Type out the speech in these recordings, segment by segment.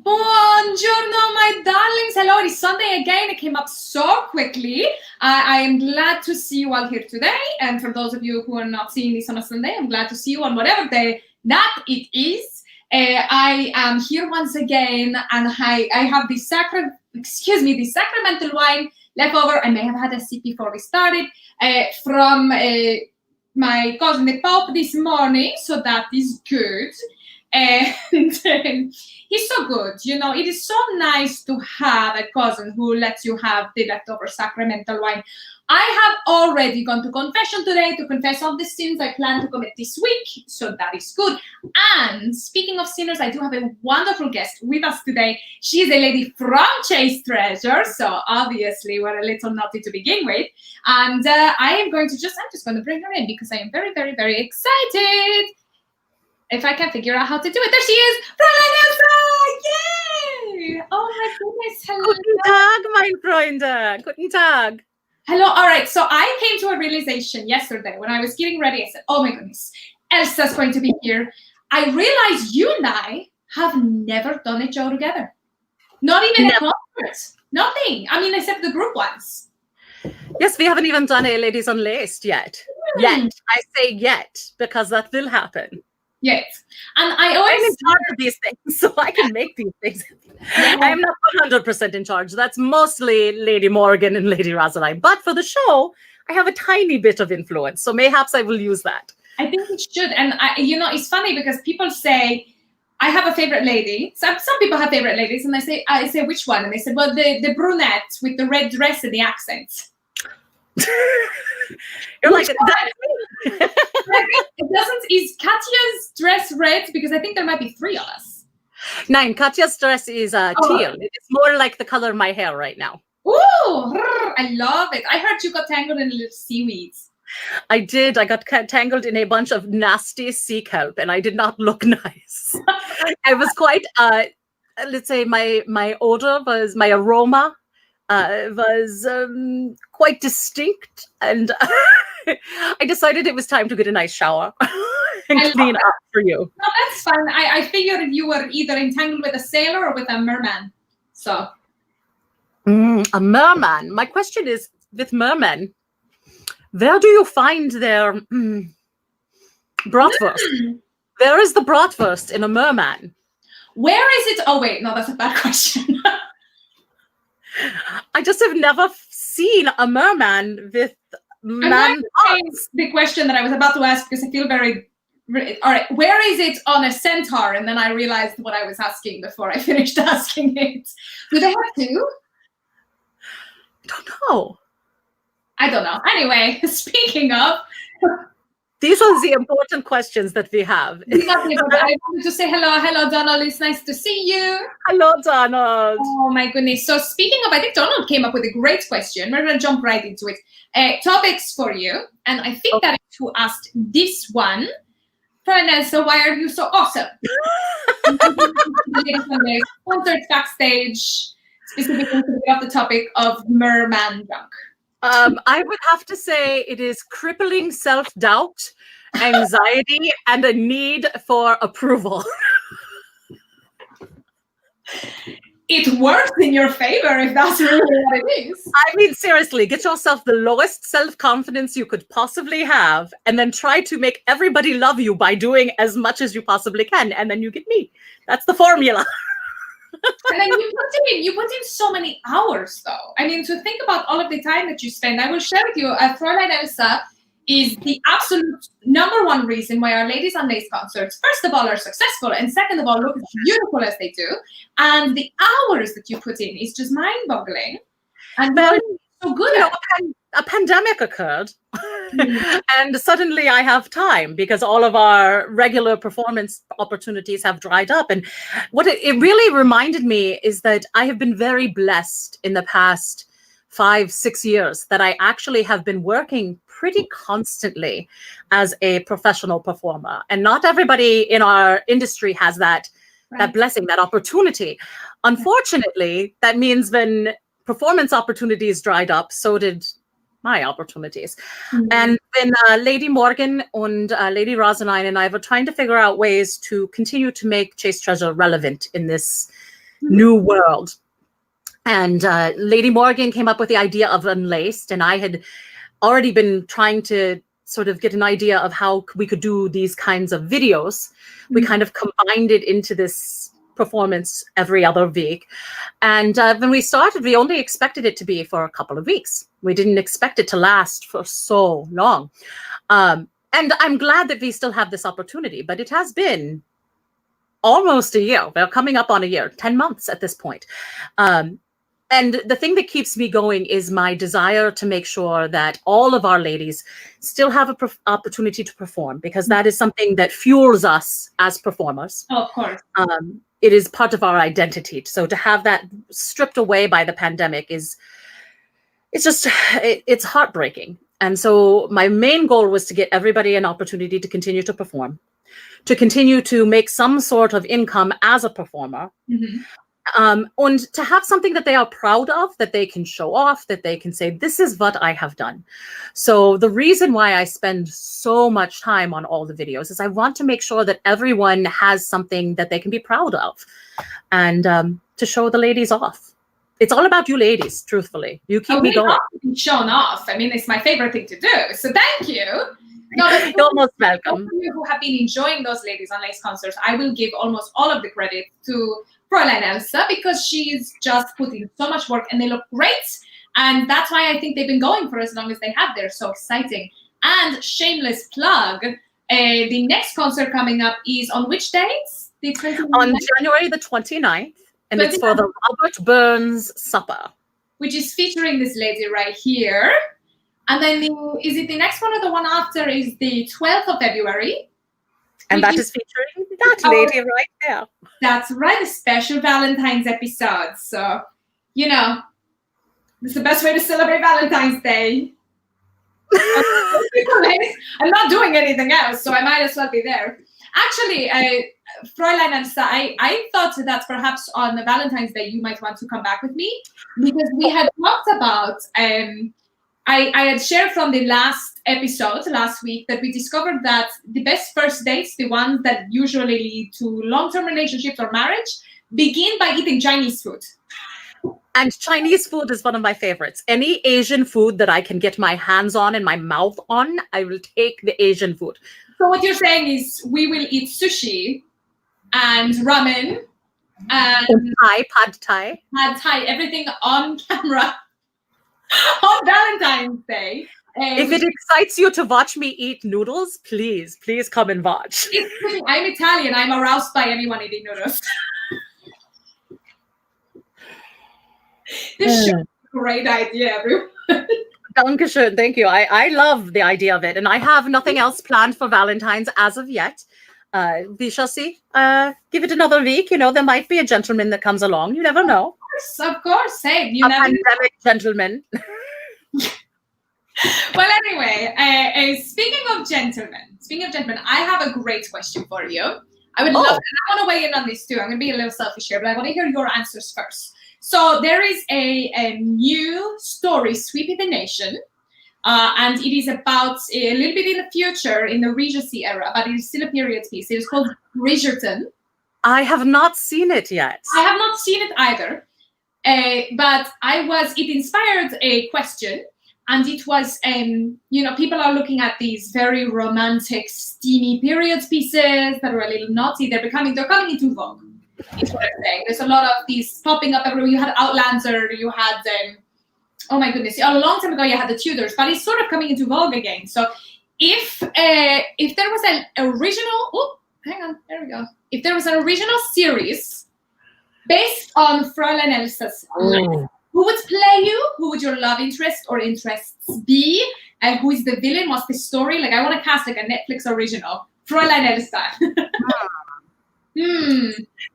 Buongiorno, my darlings. Hello, it is Sunday again. It came up so quickly. I am glad to see you all here today. And for those of you who are not seeing this on a Sunday, I'm glad to see you on whatever day that it is. I am here once again, and I have the sacramental wine left over. I may have had a sip before we started from my cousin the Pope this morning, so that is good. And he's so good, you know. It is so nice to have a cousin who lets you have the leftover sacramental wine. I have already gone to confession today to confess all the sins I plan to commit this week, so that is good. And speaking of sinners, I do have a wonderful guest with us today. She is a lady from Chaste Treasure, so obviously we're a little naughty to begin with. And I'm just going to bring her in because I am very, very, very excited. If I can figure out how to do it. There she is, Fraulein Elsa! Yay! Oh my goodness, hello. Guten Tag, mein Freunde. Guten Tag. Hello, all right. So I came to a realization yesterday when I was getting ready. I said, oh my goodness, Elsa's going to be here. I realized you and I have never done a show together. Not even a concert. Nothing. I mean, except the group ones. Yes, we haven't even done a Ladies Unlaced yet. Yet. I say yet, because that will happen. Yes. And I'm in charge of these things, so I can make these things. Yeah. I am not 100% in charge. That's mostly Lady Morgan and Lady Rosaline. But for the show, I have a tiny bit of influence. So mayhaps I will use that. I think you should. And, it's funny because people say, I have a favorite lady. Some people have favorite ladies. And I say, which one? And they said, well, the brunette with the red dress and the accent. You're like, that. It doesn't. Is Katya's dress red? Because I think there might be three of us. Nine. Katya's dress is teal. It's more like the color of my hair right now. Ooh, I love it. I heard you got tangled in little seaweeds. I did. I got tangled in a bunch of nasty sea kelp, and I did not look nice. I was quite. Let's say my aroma was quite distinct, and I decided it was time to get a nice shower and clean up for you. No, that's fine. I figured you were either entangled with a sailor or with a merman. So, a merman. My question is, with mermen, where do you find their bratwurst? Where is the bratwurst in a merman? Where is it? Oh wait, no, that's a bad question. I just have never seen a merman with man parts. The question that I was about to ask because I feel very. All right, where is it on a centaur? And then I realized what I was asking before I finished asking it. Do they have two? I don't know. I don't know. Anyway, speaking of. These are the important questions that we have. I wanted to say hello, Donald. It's nice to see you. Hello, Donald. Oh my goodness. So speaking of, I think Donald came up with a great question. We're going to jump right into it. Topics for you, and I think that is who asked this one. Fraulein Elsa, why are you so awesome? Concerts backstage, specifically about the topic of merman junk. I would have to say it is crippling self-doubt, anxiety, and a need for approval. It works in your favor if that's really what it is. I mean, seriously, get yourself the lowest self-confidence you could possibly have, and then try to make everybody love you by doing as much as you possibly can, and then you get me. That's the formula. And then you put in so many hours, though. I mean, to think about all of the time that you spend, I will share with you, Fraulein Elsa is the absolute number one reason why our Ladies Unlaced concerts, first of all, are successful, and second of all, look as beautiful as they do. And the hours that you put in is just mind-boggling. And well, so good. You know, a pandemic occurred, and suddenly I have time because all of our regular performance opportunities have dried up. And what it really reminded me is that I have been very blessed in the past 5-6 years that I actually have been working pretty constantly as a professional performer. And not everybody in our industry has that blessing, that opportunity. Unfortunately, that means when performance opportunities dried up, so did my opportunities. And when Lady Morgan and Lady Rosaline and I were trying to figure out ways to continue to make Chaste Treasure relevant in this new world. And Lady Morgan came up with the idea of Unlaced, and I had already been trying to sort of get an idea of how we could do these kinds of videos. We kind of combined it into this performance every other week. And when we started, we only expected it to be for a couple of weeks. We didn't expect it to last for so long. And I'm glad that we still have this opportunity, but it has been almost a year. We're coming up on a year, 10 months at this point. And the thing that keeps me going is my desire to make sure that all of our ladies still have an opportunity to perform, because that is something that fuels us as performers. Oh, of course. It is part of our identity. So to have that stripped away by the pandemic it's heartbreaking. And so my main goal was to get everybody an opportunity to continue to perform, to continue to make some sort of income as a performer. And to have something that they are proud of, that they can show off, that they can say, this is what I have done. So the reason why I spend so much time on all the videos is I want to make sure that everyone has something that they can be proud of, and to show the ladies off. It's all about you ladies, truthfully. You keep me going. Shown off. I mean, it's my favorite thing to do. So thank you. No, you're most welcome. Those of you who have been enjoying those Ladies Unlaced concerts, I will give almost all of the credit to Fraulein Elsa, because she's just put in so much work and they look great. And that's why I think they've been going for as long as they have. They're so exciting. And shameless plug, the next concert coming up is on which dates? On January the 29th. And it's for the Robert Burns Supper, which is featuring this lady right here. And then is it the next one or the one after is the 12th of February? And that is featuring that lady right there. That's right, a special Valentine's episode. So, you know, it's the best way to celebrate Valentine's Day. I'm not doing anything else, so I might as well be there. Actually, Fraulein Elsa, I thought that perhaps on Valentine's Day you might want to come back with me, because we had talked about, I had shared from the last episode last week that we discovered that the best first dates, the ones that usually lead to long-term relationships or marriage, begin by eating Chinese food. And Chinese food is one of my favorites. Any Asian food that I can get my hands on and my mouth on, I will take the Asian food. So what you're saying is we will eat sushi and ramen and pad thai, everything on camera on Valentine's Day. If it excites you to watch me eat noodles, please come and watch. I'm Italian. I'm aroused by anyone eating noodles. This is a great idea, everyone. Dankeschön, thank you. I love the idea of it, and I have nothing else planned for Valentine's as of yet. We shall see. Give it another week. You know, there might be a gentleman that comes along. You never know. Of course. Hey, a pandemic gentleman. Well, anyway, speaking of gentlemen, I have a great question for you. I would love, and I want to weigh in on this too. I'm going to be a little selfish here, but I want to hear your answers first. So there is a new story sweeping the nation, and it is about a little bit in the future, in the Regency era, but it is still a period piece. It is called Bridgerton. I have not seen it yet. I have not seen it either, but it inspired a question, and it was, you know, people are looking at these very romantic, steamy period pieces that are a little naughty. They're coming into vogue. Is what I'm saying. There's a lot of these popping up everywhere. You had Outlander, you had, oh my goodness, a long time ago you had the Tudors, but it's sort of coming into vogue again. So if there was an original, if there was an original series based on Fraulein Elsa's life, who would play you? Who would your love interest or interests be? And who is the villain? What's the story? Like, I want to cast like a Netflix original. Fraulein Elsa.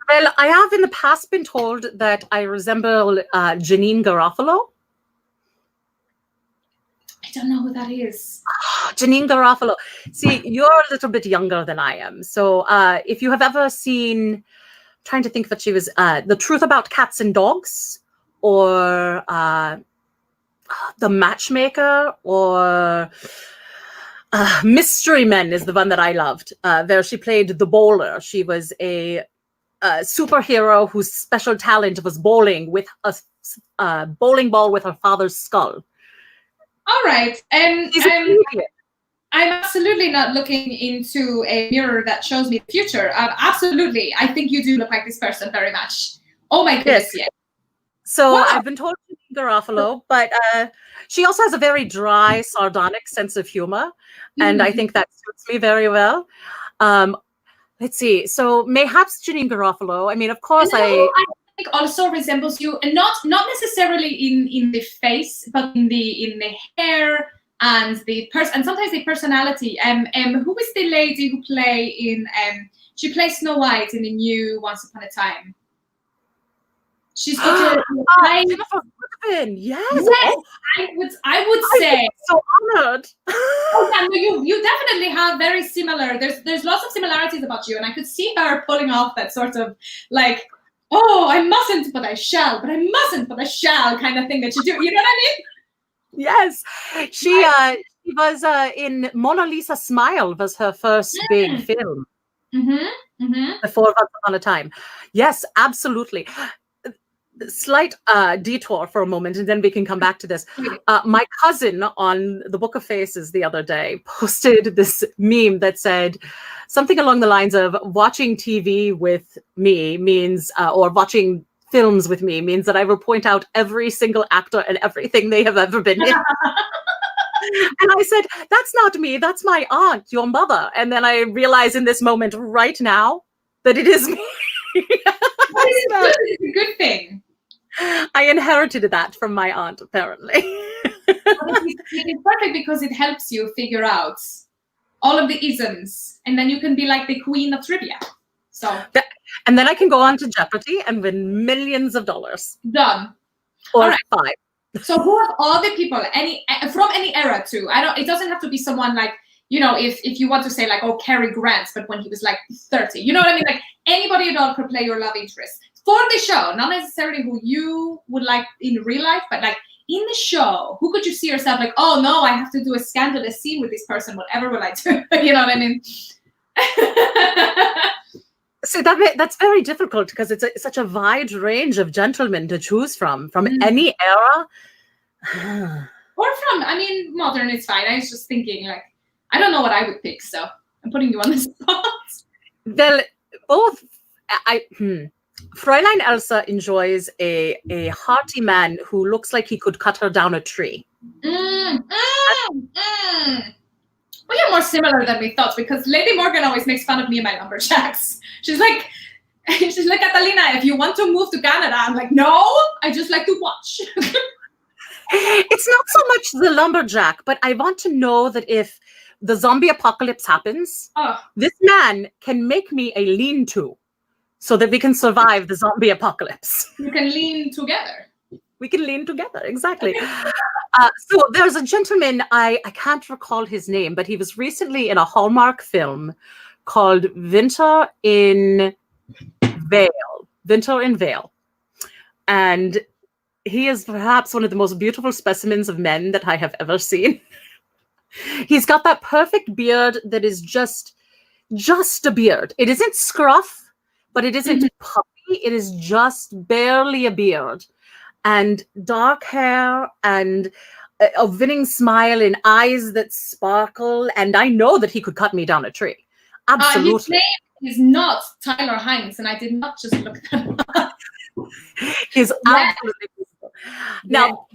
Well, I have in the past been told that I resemble Janine Garofalo. I don't know who that is. Janine Garofalo. See, you're a little bit younger than I am. So if you have ever seen, trying to think what she was, The Truth About Cats and Dogs, or The Matchmaker, or Mystery Men is the one that I loved. There she played the bowler. She was a superhero whose special talent was bowling with a bowling ball with her father's skull. All right. He's a comedian. I'm absolutely not looking into a mirror that shows me the future. Absolutely. I think you do look like this person very much. Oh my goodness, yes. So wow. I've been told Garofalo, but she also has a very dry, sardonic sense of humor. And I think that suits me very well. Let's see. So mayhaps Janine Garofalo. I mean, of course, I think also resembles you, and not necessarily in the face, but in the hair and the person, and sometimes the personality. Who is the lady who play in she plays Snow White in the new Once Upon a Time? She's got a yes. Oh, I would say so honored. Oh, yeah, you definitely have very similar. There's lots of similarities about you, and I could see her pulling off that sort of like, oh, I mustn't, but I shall, but I mustn't, but I shall kind of thing that you do. You know what I mean? Yes, she was in Mona Lisa Smile was her first big film before Once Upon a Time. Yes, absolutely. Slight detour for a moment, and then we can come back to this. My cousin on the Book of Faces the other day posted this meme that said something along the lines of watching TV with me means, or watching films with me means that I will point out every single actor and everything they have ever been in. And I said, that's not me, that's my aunt, your mother. And then I realize in this moment right now that it is me. It's a good thing. I inherited that from my aunt, apparently. It's perfect because it helps you figure out all of the isms, and then you can be like the queen of trivia. And then I can go on to Jeopardy and win millions of dollars. Done. Or right. 5. So who are all the people, from any era too? It doesn't have to be someone like, you know, if you want to say like, oh, Cary Grant, but when he was like 30, you know what I mean? Like anybody at all could play your love interest for the show, not necessarily who you would like in real life, but like in the show, who could you see yourself like, oh no, I have to do a scandalous scene with this person, whatever will I do? You know what I mean? So that's very difficult because it's such a wide range of gentlemen to choose from any era. Or from, I mean, modern is fine. I was just thinking like, I don't know what I would pick, so I'm putting you on the spot. Well, both, Fraulein Elsa enjoys a hearty man who looks like he could cut her down a tree. We are more similar than we thought, because Lady Morgan always makes fun of me and my lumberjacks. She's like, Catalina, if you want to move to Canada, I'm like, no, I just like to watch. It's not so much the lumberjack, but I want to know that if the zombie apocalypse happens, this man can make me a lean-to so that we can survive the zombie apocalypse. You can lean together. We can lean together, exactly. So there's a gentleman, I can't recall his name, but he was recently in a Hallmark film called Winter in Vale. And he is perhaps one of the most beautiful specimens of men that I have ever seen. He's got that perfect beard that is just a beard. It isn't scruff, but it isn't puffy. It is just barely a beard. And dark hair and a winning smile and eyes that sparkle. And I know that he could cut me down a tree. Absolutely. His name is not Tyler Hines, and I did not just look that up. He's absolutely beautiful. Now,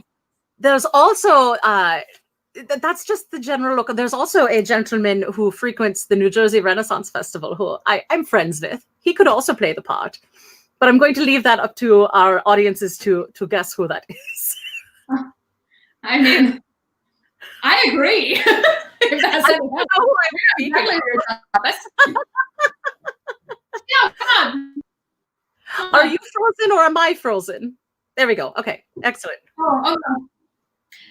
there's also, that's just the general look. There's also a gentleman who frequents the New Jersey Renaissance Festival who I'm friends with. He could also play the part. But I'm going to leave that up to our audiences to guess who that is. I mean, I agree. If that's I know who I'm speaking. Yeah, come on. Are you frozen or am I frozen? There we go. Okay, excellent. Oh,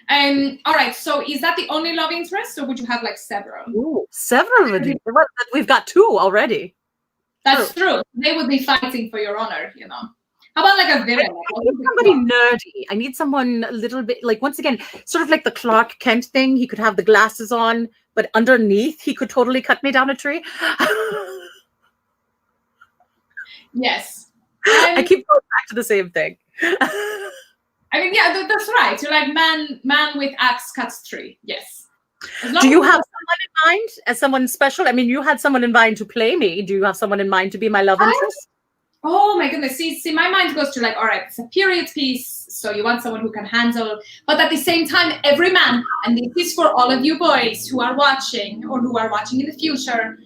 okay. All right. So, is that the only love interest, or would you have like several? Ooh, several. We've got 2 already. That's true. They would be fighting for your honor, you know. How about like a villain? I need somebody nerdy. I need someone a little bit, like, once again, sort of like the Clark Kent thing. He could have the glasses on, but underneath, he could totally cut me down a tree. Yes. I keep going back to the same thing. I mean, yeah, that's right. You're like man with axe cuts tree. Yes. Do you have someone in mind as someone special? I mean, you had someone in mind to play me. Do you have someone in mind to be my love interest? Oh my goodness. See, my mind goes to like, all right, it's a period piece, so you want someone who can handle, but at the same time, every man, and this is for all of you boys who are watching or who are watching in the future.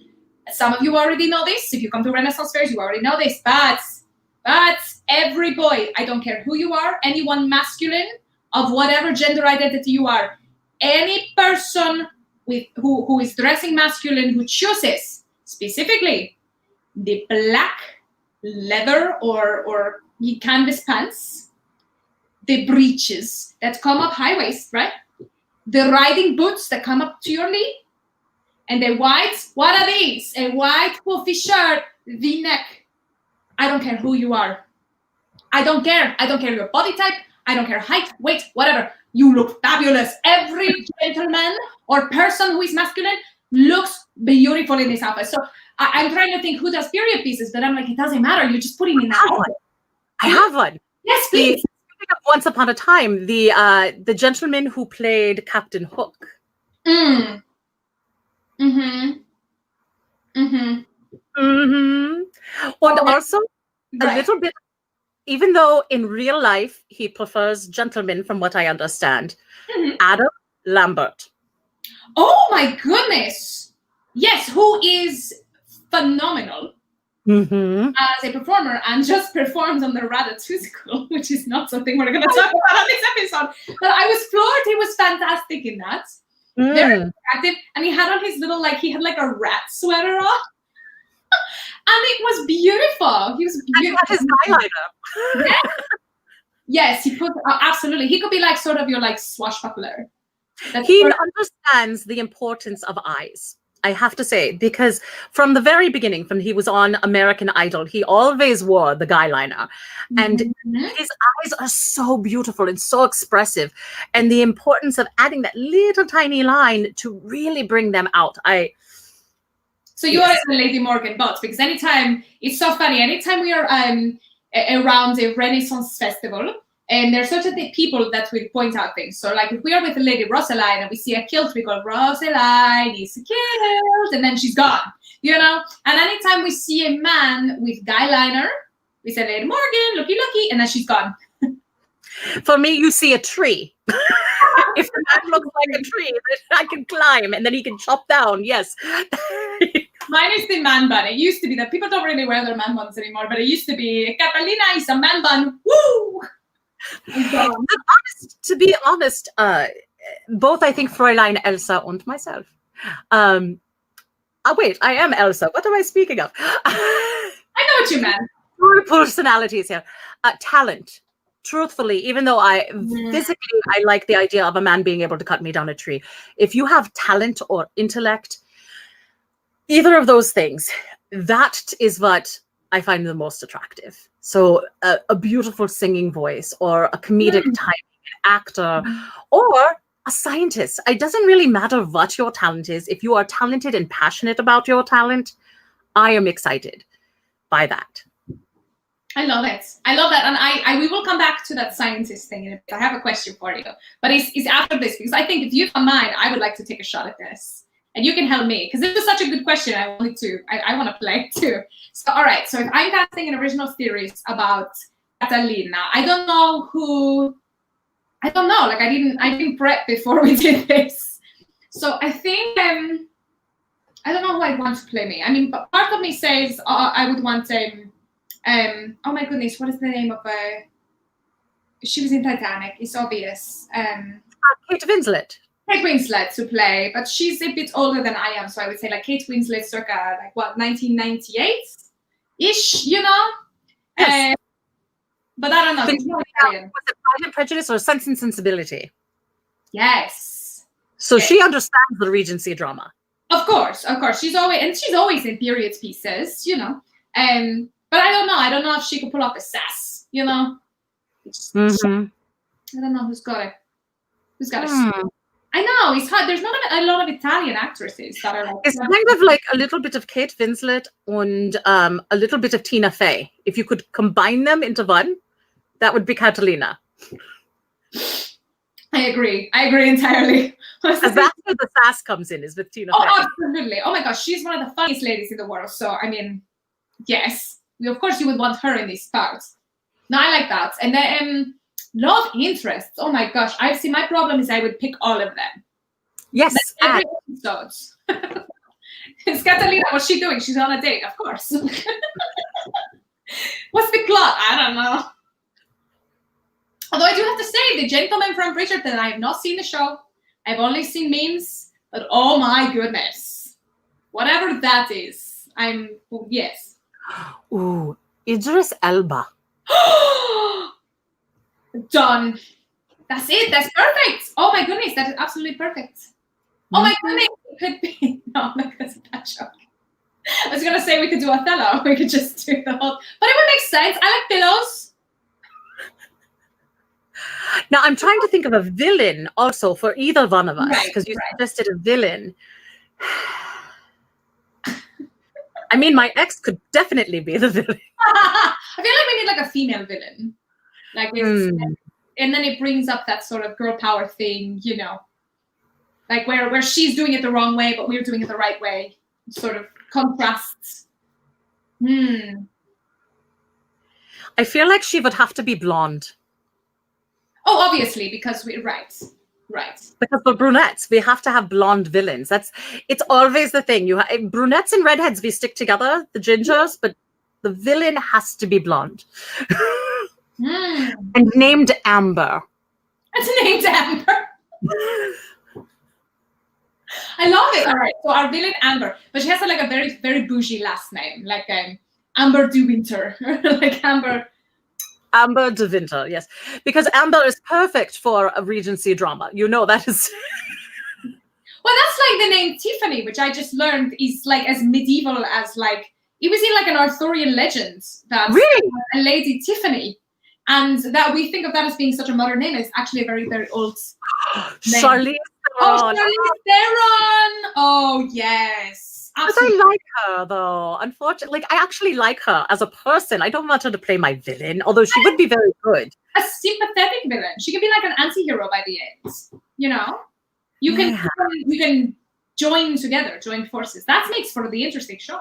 Some of you already know this. If you come to Renaissance fairs, you already know this. But every boy, I don't care who you are, anyone masculine, of whatever gender identity you are, any person who is dressing masculine who chooses specifically the black leather or canvas pants, the breeches that come up high waist, right? The riding boots that come up to your knee, and the white, what are these? A white puffy shirt, V-neck. I don't care who you are. I don't care. I don't care your body type. I don't care height, weight, whatever. You look fabulous. Every gentleman or person who is masculine looks beautiful in this outfit. So I'm trying to think who does period pieces, but I'm like, it doesn't matter. You're just putting in that one. I have one. Yes, please. Once upon a time, the gentleman who played Captain Hook. Mm. Mm-hmm. Mm-hmm. Mm-hmm. And also a little bit, even though in real life he prefers gentlemen, from what I understand, Adam Lambert. Oh my goodness. Yes, who is phenomenal as a performer and just performed on the Ratatouille School, which is not something we're going to talk about on this episode. But I was floored. He was fantastic in that. Very attractive. And he had on his little, he had a rat sweater on. And it was beautiful. He was beautiful. And he had his eyeliner. Yes. Yes, he put, absolutely. He could be sort of your swashbuckler. He understands the importance of eyes, I have to say, because from the very beginning, when he was on American Idol, he always wore the guyliner. And his eyes are so beautiful and so expressive. And the importance of adding that little tiny line to really bring them out. So you are the Lady Morgan bots, because anytime, it's so funny, anytime we are around a Renaissance festival, and there's certain people that will point out things. So if we are with the Lady Rosaline and we see a kilt, we go, Rosaline is a kilt, and then she's gone, And anytime we see a man with guyliner, we say, Lady Morgan, looky, and then she's gone. For me, you see a tree. If the man looks like a tree that I can climb and then he can chop down, yes. Mine is the man bun. It used to be that people don't really wear their man buns anymore, but it used to be, Catalina is a man bun. Woo! To be honest, both I think Fraulein Elsa and myself. Wait, I am Elsa. What am I speaking of? I know what you meant. Two personalities here. Talent. Truthfully, even though physically I like the idea of a man being able to cut me down a tree. If you have talent or intellect, either of those things, that is what I find the most attractive. So a beautiful singing voice, or a comedic timing, an actor, or a scientist. It doesn't really matter what your talent is. If you are talented and passionate about your talent, I am excited by that. I love it. I love that. And we will come back to that scientist thing in a bit. I have a question for you. But it's after this, because I think if you don't mind, I would like to take a shot at this. And you can help me, because this is such a good question. I want to play too. So, all right. So if I'm casting an original series about Catalina, I don't know who. I don't know. I didn't prep before we did this. So I think I don't know who I want to play me. I mean, part of me says I would want oh my goodness, what is the name of she was in Titanic. It's obvious. Kate Winslet. Kate Winslet to play, but she's a bit older than I am, so I would say Kate Winslet circa 1998-ish, Yes. But I don't know. Was it Pride and Prejudice or Sense and Sensibility? Yes. So she understands the Regency drama. Of course. She's always in period pieces, But I don't know. I don't know if she could pull off a sass, I don't know who's got it. I know, it's hard. There's not a lot of Italian actresses that are like... It's kind of like a little bit of Kate Winslet and a little bit of Tina Fey. If you could combine them into one, that would be Catalina. I agree entirely. Because that's where the sass comes in, is with Tina Fey. Oh, absolutely. Oh my gosh, she's one of the funniest ladies in the world. So, I mean, yes. Of course, you would want her in these parts. No, I like that. And then love interests. Oh my gosh. My problem is I would pick all of them. Yes. Every episode. It's Catalina. What's she doing? She's on a date, of course. What's the plot? I don't know. Although I do have to say, The Gentleman from Bridgerton, I have not seen the show. I've only seen memes, but oh my goodness. Whatever that is, yes. Ooh, Idris Elba. Done. That's it. That's perfect. Oh my goodness, that is absolutely perfect. Oh my goodness, it could be. No, because of that joke. I was gonna say we could do Othello. We could just do the whole. But it would make sense. I like pillows. Now I'm trying to think of a villain also for either one of us, because you suggested a villain. I mean, my ex could definitely be the villain. I feel like we need like a female villain, like and then it brings up that sort of girl power thing, you know, like where she's doing it the wrong way, but we're doing it the right way. Sort of contrasts. I feel like she would have to be blonde. Oh, obviously, because right. Because for brunettes, we have to have blonde villains. It's always the thing. Brunettes and redheads, we stick together, the gingers, but the villain has to be blonde. And named Amber. It's named Amber. I love it. All right, so our villain Amber, but she has like a very, very bougie last name, like Amber de Winter, like Amber de Winter, yes. Because Amber is perfect for a Regency drama. You know that is... Well, that's like the name Tiffany, which I just learned is like as medieval as like... It was in like an Arthurian legend that really? A lady Tiffany. And that we think of that as being such a modern name. It's actually a very, very old name. Charlize Theron. Oh, Charlize Theron. Oh, yes. Absolutely. But I like her, though. Unfortunately, I actually like her as a person. I don't want her to play my villain, although she would be very good. A sympathetic villain. She could be like an anti-hero by the end. You know? You can join forces. That makes for the interesting show.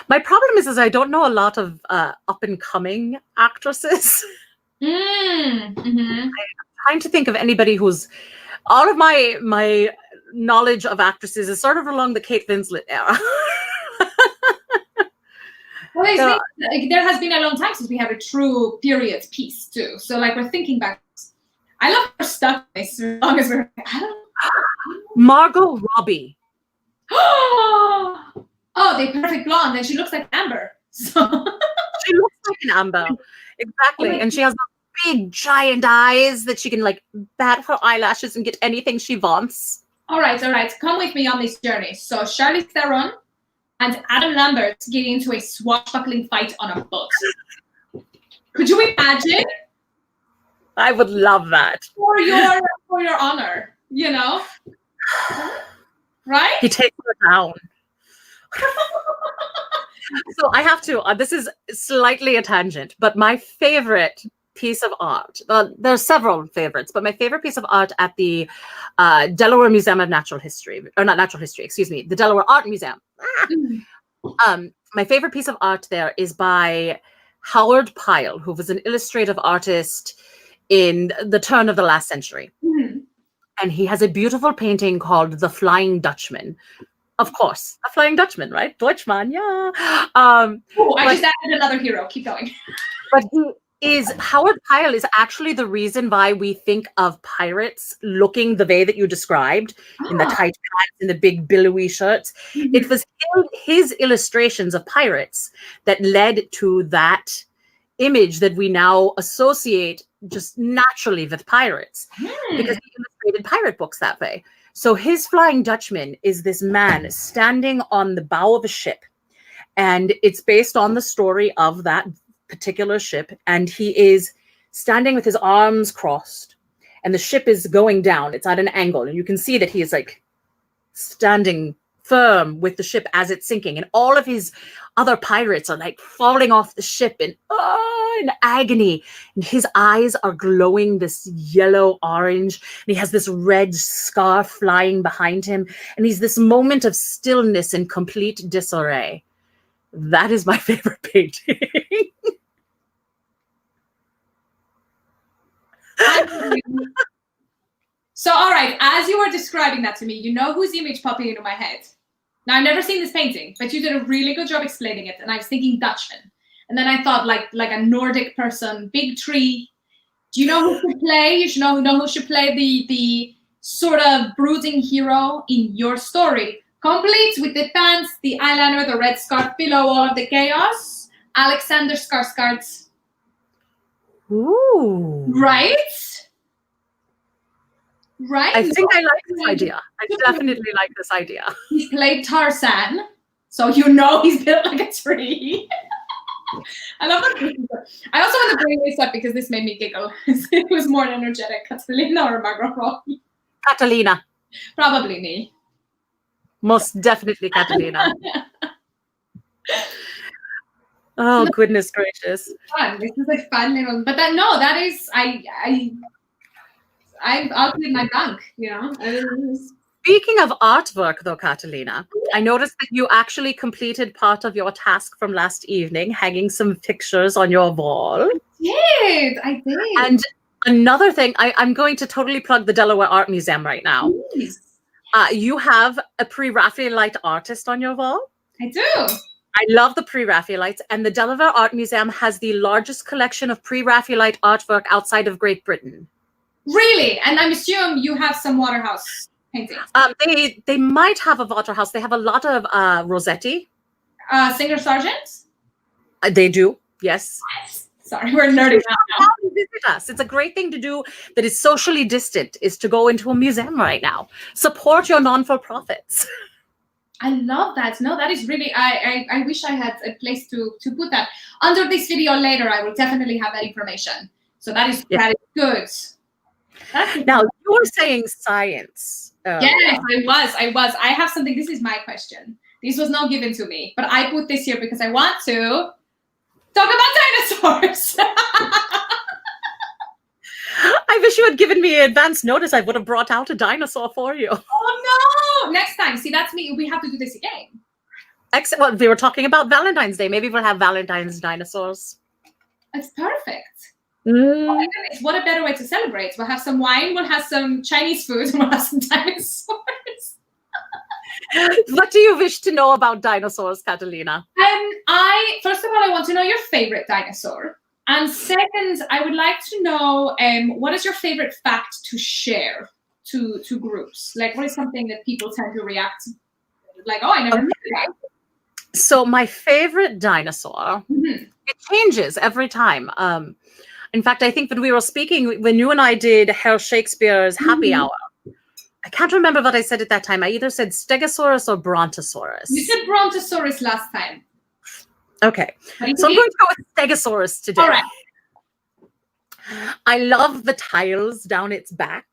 My problem is I don't know a lot of up-and-coming actresses. I'm trying to think of anybody who's... All of my knowledge of actresses is sort of along the Kate Winslet era. Well, there has been a long time since we had a true period piece, too. So, like, we're thinking back. I love her stuff as long as we're... I don't know. Margot Robbie. Oh, the perfect blonde, and she looks like Amber. So she looks like an Amber, exactly, and she has big, giant eyes that she can like bat her eyelashes and get anything she wants. All right, come with me on this journey. So Charlize Theron and Adam Lambert get into a swashbuckling fight on a boat. Could you imagine? I would love that for your honor. You know, right? He takes her down. So I have to, this is slightly a tangent, but my favorite piece of art, there's several favorites, but my favorite piece of art at the Delaware Museum of Natural History, or not Natural History, excuse me, the Delaware Art Museum. My favorite piece of art there is by Howard Pyle, who was an illustrative artist in the turn of the last century. And he has a beautiful painting called The Flying Dutchman. Of course, a Flying Dutchman, right? Deutschmann, yeah. I just added another hero. Keep going. But Howard Pyle is actually the reason why we think of pirates looking the way that you described, in the tight pants and the big billowy shirts. It was his illustrations of pirates that led to that image that we now associate just naturally with pirates, because he illustrated pirate books that way. So his Flying Dutchman is this man standing on the bow of a ship, and it's based on the story of that particular ship. And he is standing with his arms crossed, and the ship is going down. It's at an angle, and you can see that he is like standing firm with the ship as it's sinking, and all of his other pirates are like falling off the ship in agony, and his eyes are glowing this yellow orange, and he has this red scarf flying behind him, and he's this moment of stillness and complete disarray. That is my favorite painting. So, all right, as you were describing that to me, you know whose image popping into my head? Now, I've never seen this painting, but you did a really good job explaining it, and I was thinking Dutchman. And then I thought like a Nordic person, big tree. Do you know who should play? You should know who should play the sort of brooding hero in your story. Complete with the pants, the eyeliner, the red scarf below all of the chaos. Alexander Skarsgård. Ooh. Right? Right? I think I like this idea. I definitely like this idea. He played Tarzan, so you know he's built like a tree. I love that. I also want to bring this up because this made me giggle. It was more energetic, Catalina or Margot Robbie? Catalina. Probably me. Most definitely Catalina. Oh, goodness gracious. Fun. This is a fun little, but that is, I'll put my bunk, you know. Speaking of artwork, though, Catalina, I noticed that you actually completed part of your task from last evening, hanging some pictures on your wall. I did. And another thing, I'm going to totally plug the Delaware Art Museum right now. Please. You have a pre-Raphaelite artist on your wall. I do. I love the pre-Raphaelites, and the Delaware Art Museum has the largest collection of pre-Raphaelite artwork outside of Great Britain. Really? And I'm assuming you have some Waterhouse paintings. They might have a Waterhouse. They have a lot of Rossetti. Singer Sargent? They do, yes. Sorry, we're nerding out now. Visit us. It's a great thing to do that is socially distant, is to go into a museum right now. Support your non-for-profits. I love that. No, that is really, I wish I had a place to put that. Under this video later, I will definitely have that information. So that is good. Now, you were saying science. Yes, I was. I have something. This is my question. This was not given to me, but I put this here because I want to talk about dinosaurs. I wish you had given me advance notice. I would have brought out a dinosaur for you. Oh, no. Next time. See, that's me. We have to do this again. Well, we were talking about Valentine's Day. Maybe we'll have Valentine's dinosaurs. It's perfect. Oh my goodness, what a better way to celebrate. We'll have some wine, we'll have some Chinese food, and we'll have some dinosaurs. What do you wish to know about dinosaurs, Catalina? First of all, I want to know your favorite dinosaur. And second, I would like to know what is your favorite fact to share to groups? Like, what is something that people tend to react like, oh, I never knew that. So my favorite dinosaur, it changes every time. In fact, I think when we were speaking, when you and I did Herr Shakespeare's Happy Hour, I can't remember what I said at that time. I either said Stegosaurus or Brontosaurus. You said Brontosaurus last time. Okay. So I'm going to go with Stegosaurus today. All right. I love the tiles down its back.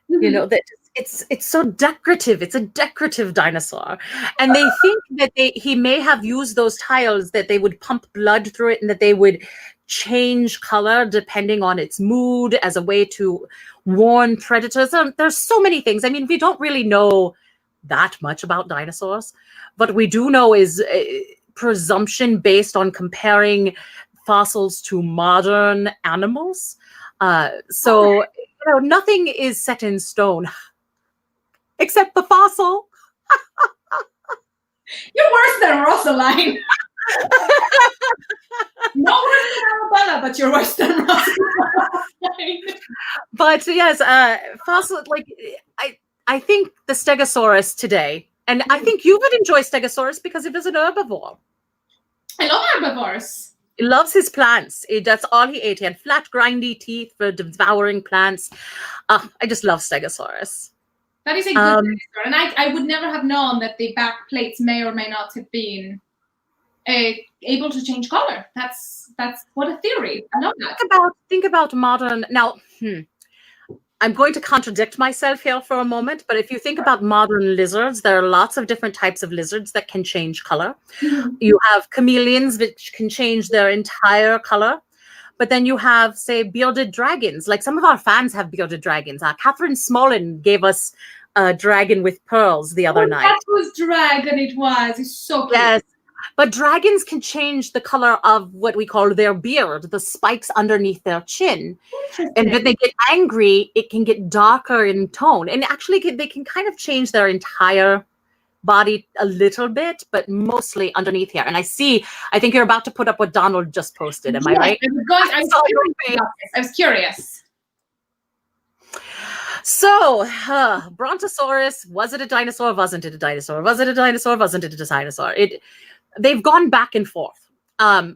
You know, that it's so decorative. It's a decorative dinosaur. And they think that he may have used those tiles, that they would pump blood through it and that they would change color depending on its mood as a way to warn predators. There's so many things. I mean, we don't really know that much about dinosaurs. What we do know is presumption based on comparing fossils to modern animals. So, you know, nothing is set in stone except the fossil. You're worse than Rosaline. No worse than Arabella, but you're worse than Rosaline. But yes, fossil, like, I think the Stegosaurus today, and I think you would enjoy Stegosaurus because it was an herbivore. I love herbivores. He loves his plants. That's all he ate. He had flat, grindy teeth for devouring plants. I just love Stegosaurus. That is a good dinosaur. And I would never have known that the back plates may or may not have been able to change color. That's what a theory. I know that. Think about modern. Now, I'm going to contradict myself here for a moment, but if you think about modern lizards, there are lots of different types of lizards that can change color. You have chameleons, which can change their entire color. But then you have, say, bearded dragons. Like some of our fans have bearded dragons. Catherine Smolin gave us a dragon with pearls the other night. That was dragon, it was. It's so cute. Yes. But dragons can change the color of what we call their beard, the spikes underneath their chin. And when they get angry, it can get darker in tone. And actually, they can kind of change their entire body a little bit, but mostly underneath here. And I think you're about to put up what Donald just posted. Am I right? I was curious. So, Brontosaurus, was it a dinosaur? Wasn't it a dinosaur? Was it a dinosaur? Wasn't it a dinosaur? They've gone back and forth. Part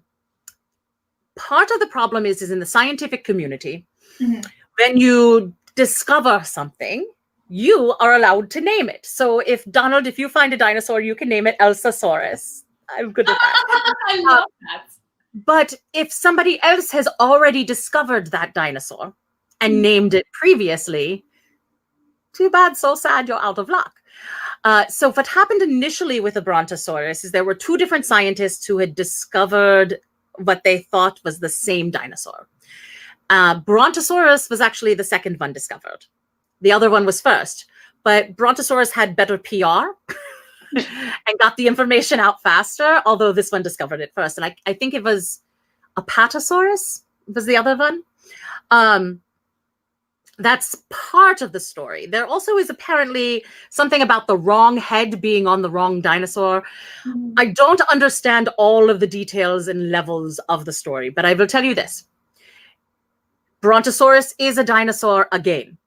of the problem is in the scientific community, when you discover something, you are allowed to name it. So Donald, if you find a dinosaur, you can name it Elsasaurus. I'm good at that. I love that. But if somebody else has already discovered that dinosaur and named it previously, too bad, so sad, you're out of luck. So what happened initially with the Brontosaurus is there were two different scientists who had discovered what they thought was the same dinosaur. Brontosaurus was actually the second one discovered. The other one was first, but Brontosaurus had better PR and got the information out faster, although this one discovered it first. And I think it was Apatosaurus was the other one. That's part of the story. There also is apparently something about the wrong head being on the wrong dinosaur. I don't understand all of the details and levels of the story, but I will tell you this. Brontosaurus is a dinosaur again.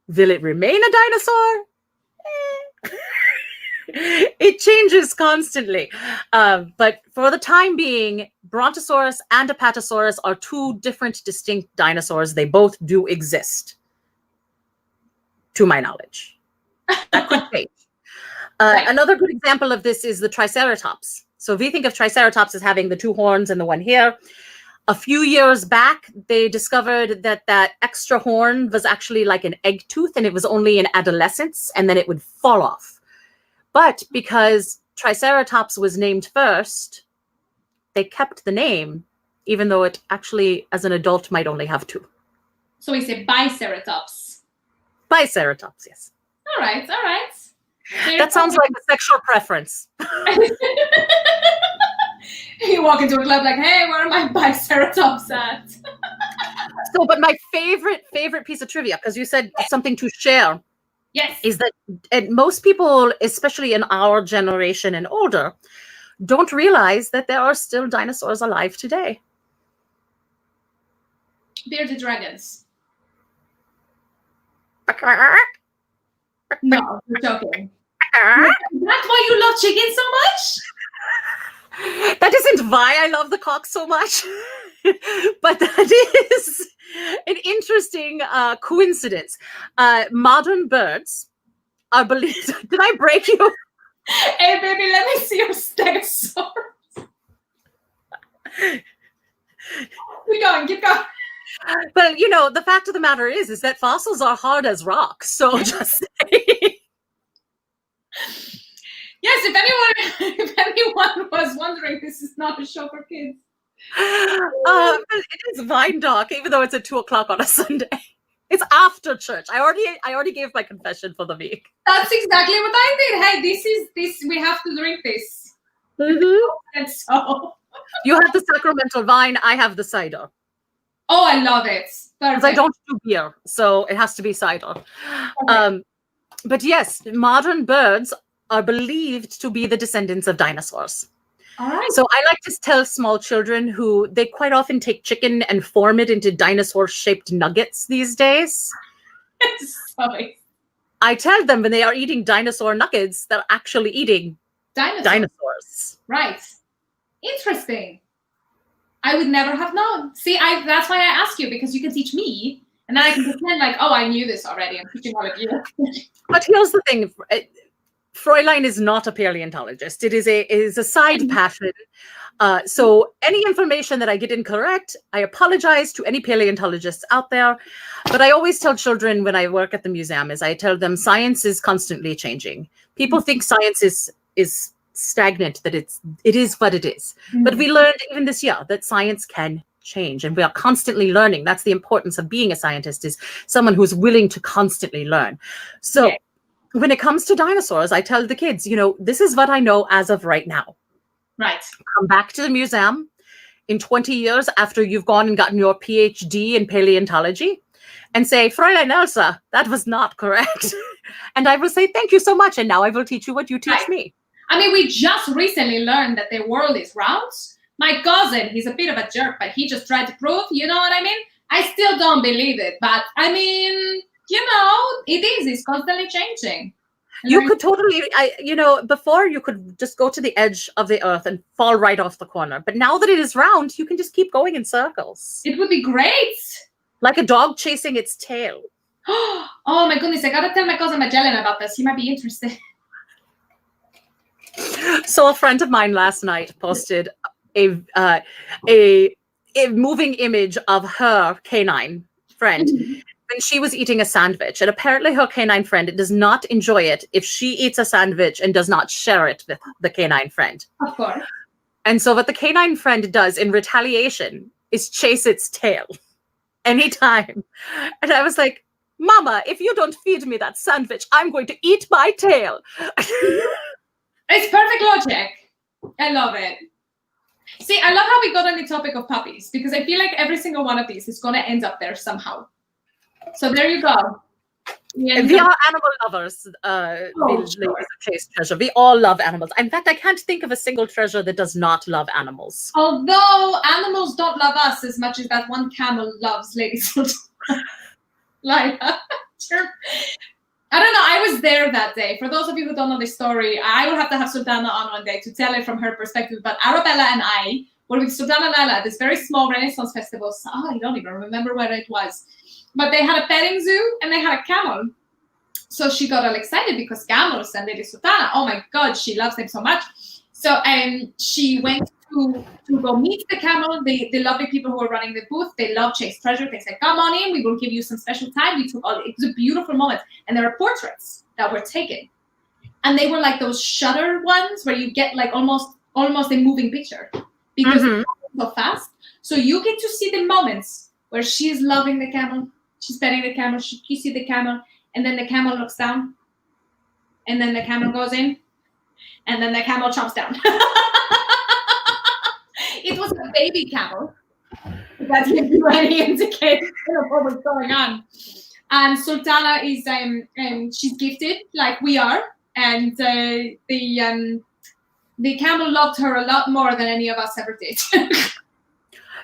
Will it remain a dinosaur? It changes constantly. But for the time being, Brontosaurus and Apatosaurus are two different, distinct dinosaurs. They both do exist, to my knowledge. That could change. Another good example of this is the Triceratops. So if you think of Triceratops as having the two horns and the one here, a few years back, they discovered that extra horn was actually like an egg tooth, and it was only in adolescence, and then it would fall off. But because Triceratops was named first, they kept the name, even though it actually, as an adult, might only have two. So we say Biceratops. Biceratops, yes. All right. That sounds like a sexual preference. You walk into a club like, hey, where are my Biceratops at? So, but my favorite piece of trivia, because you said something to share, yes, is that most people, especially in our generation and older, don't realize that there are still dinosaurs alive today. Bearded dragons. No, you're joking. That's why you love chicken so much? That isn't why I love the cock so much, but that is an interesting coincidence. Modern birds are believed. Did I break you? Hey, baby, let me see your stegosaurus. Keep going. But the fact of the matter is that fossils are hard as rock. So just saying. Yes, if anyone was wondering, this is not a show for kids. It is Vine Doc, even though it's at 2:00 on a Sunday. It's after church. I already gave my confession for the week. That's exactly what I did. Hey, this. We have to drink this. And so you have the sacramental wine. I have the cider. Oh, I love it. Because I don't do beer, so it has to be cider. Okay. But yes, modern birds are believed to be the descendants of dinosaurs. All right. So I like to tell small children who they quite often take chicken and form it into dinosaur-shaped nuggets these days. Sorry. I tell them when they are eating dinosaur nuggets, they're actually eating dinosaurs. Right. Interesting. I would never have known. See, that's why I ask you, because you can teach me, and then I can pretend like, oh, I knew this already. I'm teaching all of you. But here's the thing. Fraulein is not a paleontologist. It is a side passion. So any information that I get incorrect, I apologize to any paleontologists out there. But I always tell children when I work at the museum is I tell them science is constantly changing. People think science is stagnant, that it is what it is. But we learned even this year that science can change, and we are constantly learning. That's the importance of being a scientist, is someone who's willing to constantly learn. So when it comes to dinosaurs, I tell the kids, this is what I know as of right now. Right. Come back to the museum in 20 years after you've gone and gotten your PhD in paleontology and say, Fraulein Elsa, that was not correct. And I will say, thank you so much. And now I will teach you what you teach me. I mean, we just recently learned that the world is round. My cousin, he's a bit of a jerk, but he just tried to prove, you know what I mean? I still don't believe it, but I mean, it's constantly changing. You could totally, before you could just go to the edge of the earth and fall right off the corner. But now that it is round, you can just keep going in circles. It would be great. Like a dog chasing its tail. Oh my goodness, I gotta tell my cousin Magellan about this. He might be interested. So a friend of mine last night posted a moving image of her canine friend. And she was eating a sandwich, and apparently her canine friend does not enjoy it if she eats a sandwich and does not share it with the canine friend. Of course. And so what the canine friend does in retaliation is chase its tail anytime. And I was like, Mama, if you don't feed me that sandwich, I'm going to eat my tail. It's perfect logic. I love it. See, I love how we got on the topic of puppies, because I feel like every single one of these is going to end up there somehow. So there you go. We are animal lovers. Ladies of Chaste Treasure. We all love animals. In fact, I can't think of a single treasure that does not love animals. Although animals don't love us as much as that one camel loves Lady Sultana. Like, sure. I don't know. I was there that day. For those of you who don't know the story, I will have to have Sultana on one day to tell it from her perspective. But Arabella and I were with Sultana Lala at this very small Renaissance festival. So, I don't even remember where it was. But they had a petting zoo and they had a camel. So she got all excited because camels and Lady Sultana, oh my God, she loves them so much. So she went to go meet the camel, the lovely people who were running the booth. They love Chaste Treasure. They said, come on in, we will give you some special time. It was a beautiful moment. And there were portraits that were taken. And they were like those shutter ones where you get like almost a moving picture because it's so fast. So you get to see the moments where she's loving the camel. She's petting the camel. You see the camel, and then the camel looks down, and then the camel goes in, and then the camel chomps down. It was a baby camel. That gives you any indication of what was going on. And Sultana is she's gifted like we are, and the camel loved her a lot more than any of us ever did.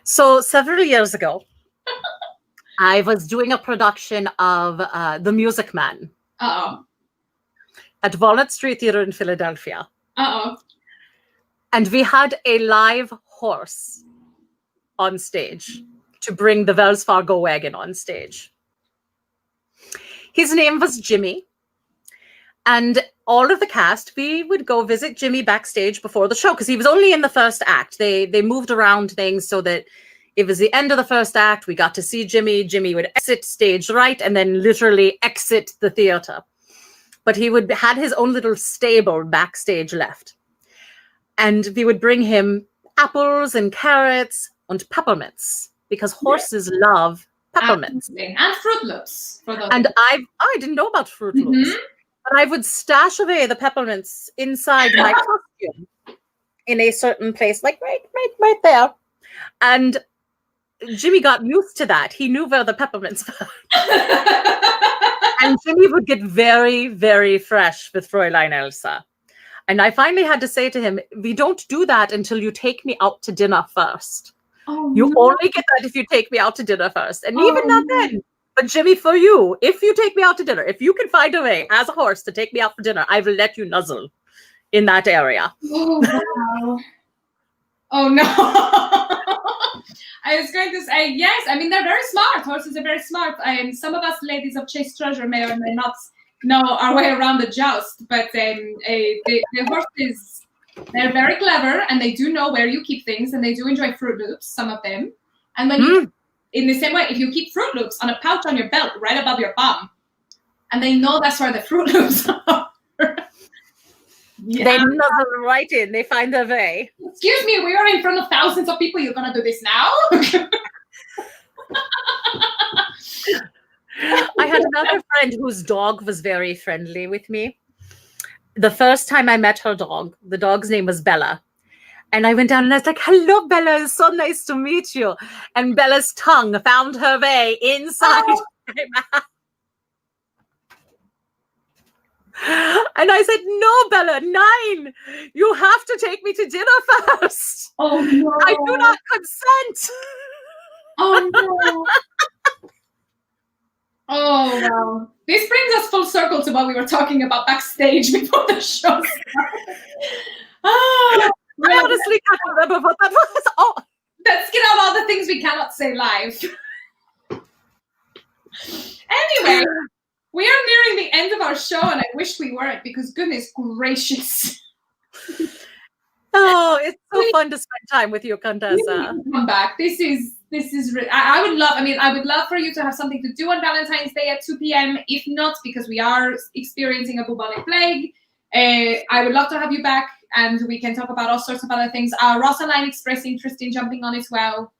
So several years ago, I was doing a production of The Music Man at Walnut Street Theater in Philadelphia. And we had a live horse on stage to bring the Wells Fargo wagon on stage. His name was Jimmy. And all of the cast, we would go visit Jimmy backstage before the show because he was only in the first act. They moved around things so that it was the end of the first act. We got to see Jimmy. Jimmy would exit stage right and then literally exit the theater. But he had his own little stable backstage left. And we would bring him apples and carrots and peppermints because horses love peppermints. Absolutely. And Fruit Loops. And I didn't know about Fruit Loops. But I would stash away the peppermints inside my costume in a certain place, like right there. And Jimmy got used to that. He knew where the peppermints were. And Jimmy would get very, very fresh with Fraulein Elsa. And I finally had to say to him, we don't do that until you take me out to dinner first. You only get that if you take me out to dinner first. And even not then. But Jimmy, for you, if you take me out to dinner, if you can find a way as a horse to take me out for dinner, I will let you nuzzle in that area. Oh, wow. Oh, no. I was going to say, yes. I mean, they're very smart. Horses are very smart. Some of us ladies of Chaste Treasure may or may not know our way around the joust, but the horses, They're very clever, and they do know where you keep things, and they do enjoy Fruit Loops, some of them. And when you, in the same way, if you keep Fruit Loops on a pouch on your belt right above your bum, and they know that's where the Fruit Loops are. Yeah. They nuzzle right in. They find their way. Excuse me, we are in front of thousands of people. You're going to do this now? I had another friend whose dog was very friendly with me. The first time I met her dog, the dog's name was Bella. And I went down and I was like, hello, Bella. It's so nice to meet you. And Bella's tongue found her way inside my mouth. And I said, no, Bella, 9. You have to take me to dinner first. Oh, no. I do not consent. Oh, no. Oh, wow. This brings us full circle to what we were talking about backstage before the show started. Oh, I honestly can't remember what that was. Oh. Let's get out all the things we cannot say live. Anyway. We are nearing the end of our show, and I wish we weren't, because goodness gracious. Oh, it's so fun to spend time with you, Contessa. Come back. This is. I would love. I mean, I would love for you to have something to do on Valentine's Day at 2 p.m. If not, because we are experiencing a bubonic plague, I would love to have you back, and we can talk about all sorts of other things. Rosaline expressed interest in jumping on as well.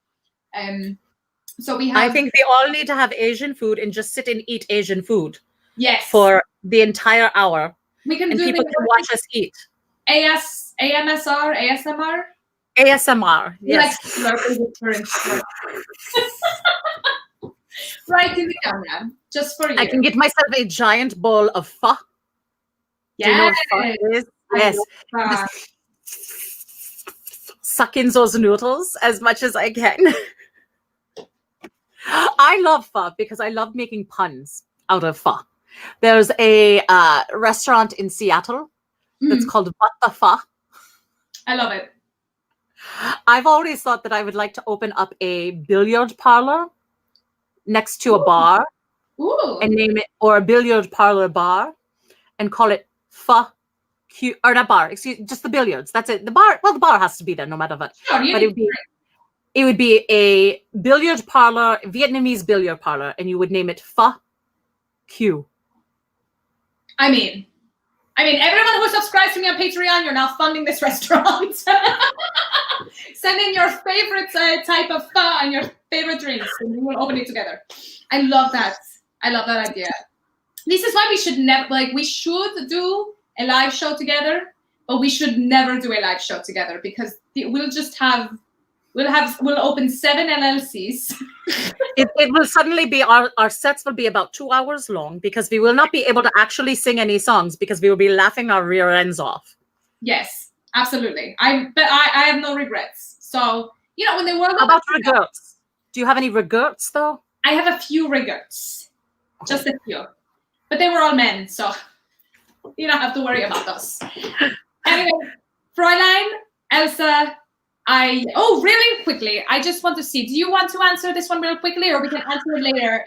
So we have. I think we all need to have Asian food and just sit and eat Asian food. Yes. For the entire hour. We can and do people can watch us eat. ASMR. ASMR. Yes. Right in the camera, just for you. I can get myself a giant bowl of pho. Yes. Do you know what pho is? Yes. Suck in those noodles as much as I can. I love pho because I love making puns out of pho. There's a restaurant in Seattle that's called What the Pho. I love it. I've always thought that I would like to open up a billiard parlor next to a bar and name it, or a billiard parlor bar, and call it Pho Q, or not bar, excuse, just the billiards. That's it. The bar, well, the bar has to be there no matter what. Sure, but it would be a billiard parlor, Vietnamese billiard parlor, and you would name it Pho Q. I mean, everyone who subscribes to me on Patreon, you're now funding this restaurant. Send in your favorite type of pho and your favorite drinks, and we will open it together. I love that. I love that idea. This is why we should never, we should do a live show together, but we should never do a live show together, because we'll open 7 LLCs. It will suddenly be, our sets will be about 2 hours long, because we will not be able to actually sing any songs, because we will be laughing our rear ends off. Yes, absolutely. But I have no regrets. So, when the world... How about regrets? Do you have any regrets, though? I have a few regrets. Just a few. But they were all men, so you don't have to worry about those. Anyway, Fraulein Elsa, really quickly, I just want to see, do you want to answer this one real quickly, or we can answer it later?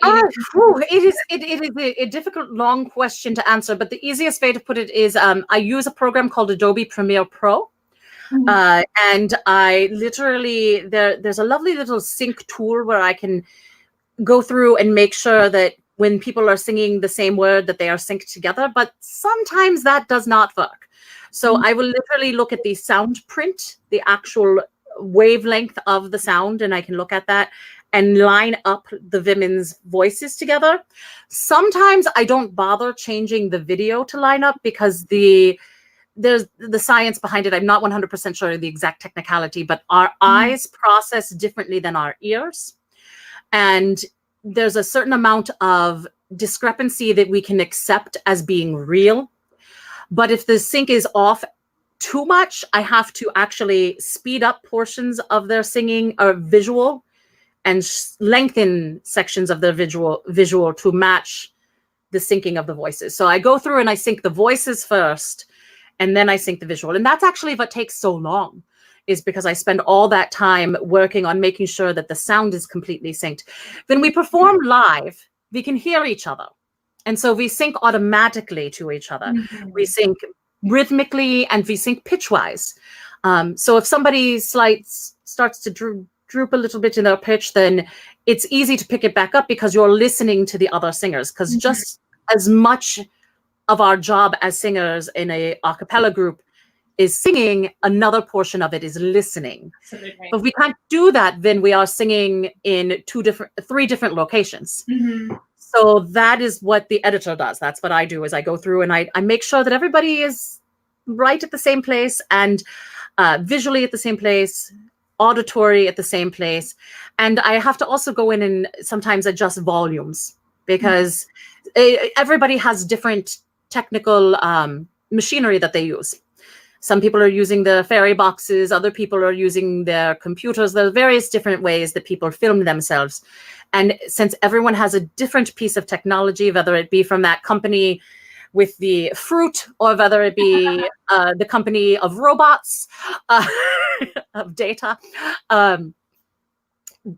It is a difficult, long question to answer, but the easiest way to put it is I use a program called Adobe Premiere Pro. And I literally, there's a lovely little sync tool where I can go through and make sure that when people are singing the same word, that they are synced together, but sometimes that does not work. So I will literally look at the sound print, the actual wavelength of the sound, and I can look at that and line up the women's voices together. Sometimes I don't bother changing the video to line up, because there's the science behind it. I'm not 100% sure of the exact technicality, but our eyes process differently than our ears. And there's a certain amount of discrepancy that we can accept as being real. But if the sync is off too much, I have to actually speed up portions of their singing or visual, and lengthen sections of their visual to match the syncing of the voices. So I go through and I sync the voices first, and then I sync the visual. And that's actually what takes so long, is because I spend all that time working on making sure that the sound is completely synced. When we perform live, we can hear each other. And so we sync automatically to each other. We sync rhythmically and we sync pitch-wise. So if somebody starts to droop a little bit in their pitch, then it's easy to pick it back up because you're listening to the other singers. Because just as much of our job as singers in a cappella group is singing, another portion of it is listening. Absolutely. But we can't do that when we are singing in three different locations. So that is what the editor does. That's what I do, is I go through and I make sure that everybody is right at the same place, and visually at the same place, auditory at the same place. And I have to also go in and sometimes adjust volumes, because everybody has different technical machinery that they use. Some people are using the fairy boxes, other people are using their computers. There are various different ways that people film themselves. And since everyone has a different piece of technology, whether it be from that company with the fruit, or whether it be the company of robots, of data,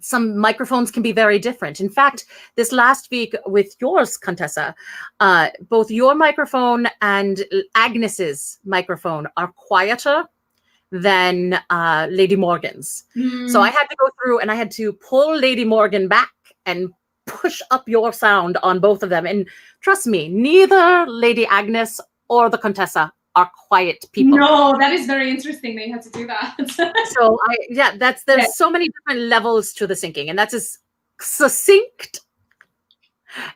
some microphones can be very different. In fact, this last week with yours, Contessa, both your microphone and Agnes's microphone are quieter than Lady Morgan's. So I had to go through and I had to pull Lady Morgan back and push up your sound on both of them. And trust me, neither Lady Agnes or the Contessa are quiet people. No, that is very interesting that you had to do that. So there's so many different levels to the syncing, and that's as succinct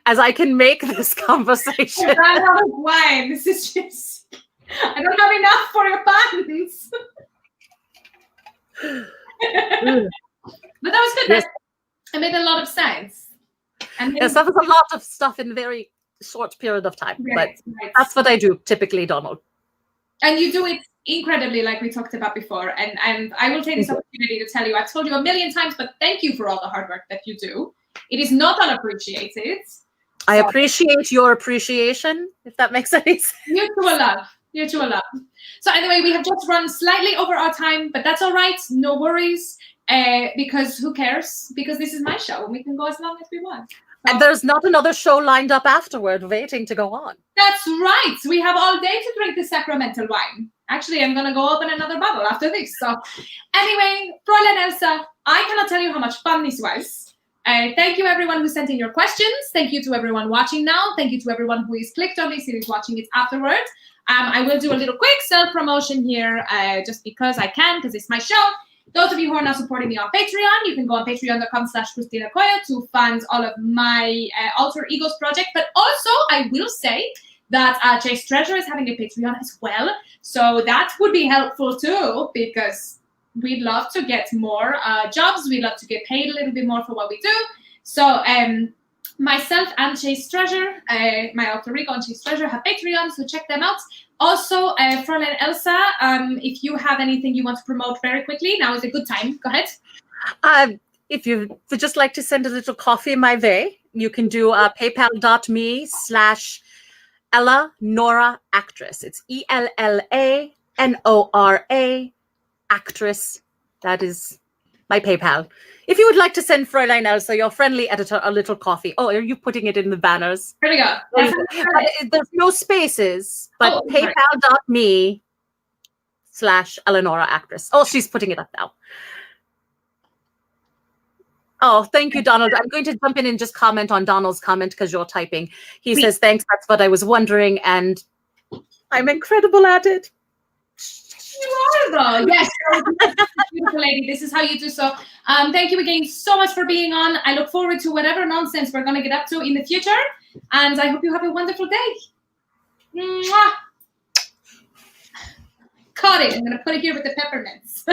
as I can make this conversation. I'm out of wine. This is just, I don't have enough for your fans. But that was good. Yes. It made a lot of sense. And Yes, that was a lot of stuff in a very short period of time. But that's what I do typically, Donald. And you do it incredibly, like we talked about before. And I will take this opportunity to tell you, I've told you a million times, but thank you for all the hard work that you do. It is not unappreciated. I appreciate your appreciation, if that makes any sense. You too a lot. You too a lot. So anyway, we have just run slightly over our time, but that's all right. No worries. Because who cares? Because this is my show and we can go as long as we want. So, and there's not another show lined up afterward waiting to go on. That's right. We have all day to drink the sacramental wine. Actually, I'm going to go open another bottle after this. So anyway, Fraulein Elsa, I cannot tell you how much fun this was. Thank you, everyone who sent in your questions. Thank you to everyone watching now. Thank you to everyone who is clicked on this and is watching it afterwards. I will do a little quick self-promotion here just because I can, because it's my show. Those of you who are now supporting me on Patreon, you can go on patreon.com/ChristinaCoya to fund all of my alter egos project. But also, I will say that Chaste Treasure is having a Patreon as well. So that would be helpful too, because we'd love to get more jobs. We'd love to get paid a little bit more for what we do. So myself and Chaste Treasure, my alter ego and Chaste Treasure have Patreon, so check them out. Also, Fraulein Elsa, if you have anything you want to promote very quickly, now is a good time. Go ahead. If you would just like to send a little coffee my way, you can do paypal.me/Ella Nora Actress. It's ELLANORA Actress. That is my PayPal. If you would like to send Fraulein Elsa, your friendly editor, a little coffee. Oh, are you putting it in the banners? Here we go. There's no spaces, but paypal.me/Eleonora Actress. Oh, she's putting it up now. Oh, thank you, Donald. I'm going to jump in and just comment on Donald's comment because you're typing. He says, thanks, that's what I was wondering, and I'm incredible at it. You are, though. Yes, beautiful lady. This is how you do so. Thank you again so much for being on. I look forward to whatever nonsense we're going to get up to in the future. And I hope you have a wonderful day. Mwah. Caught it. I'm going to put it here with the peppermints.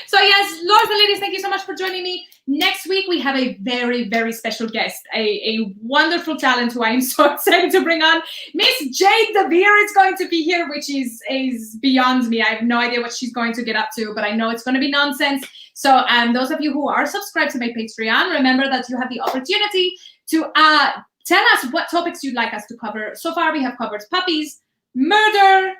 So yes, lords and ladies, thank you so much for joining me. Next week, we have a very, very special guest, a wonderful talent who I am so excited to bring on. Miss Jade the Beer is going to be here, which is beyond me. I have no idea what she's going to get up to, but I know it's going to be nonsense. So those of you who are subscribed to my Patreon, remember that you have the opportunity to tell us what topics you'd like us to cover. So far, we have covered puppies, murder,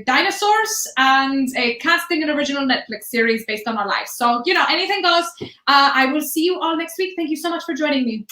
dinosaurs, and casting an original Netflix series based on our lives. So, anything goes. I will see you all next week. Thank you so much for joining me.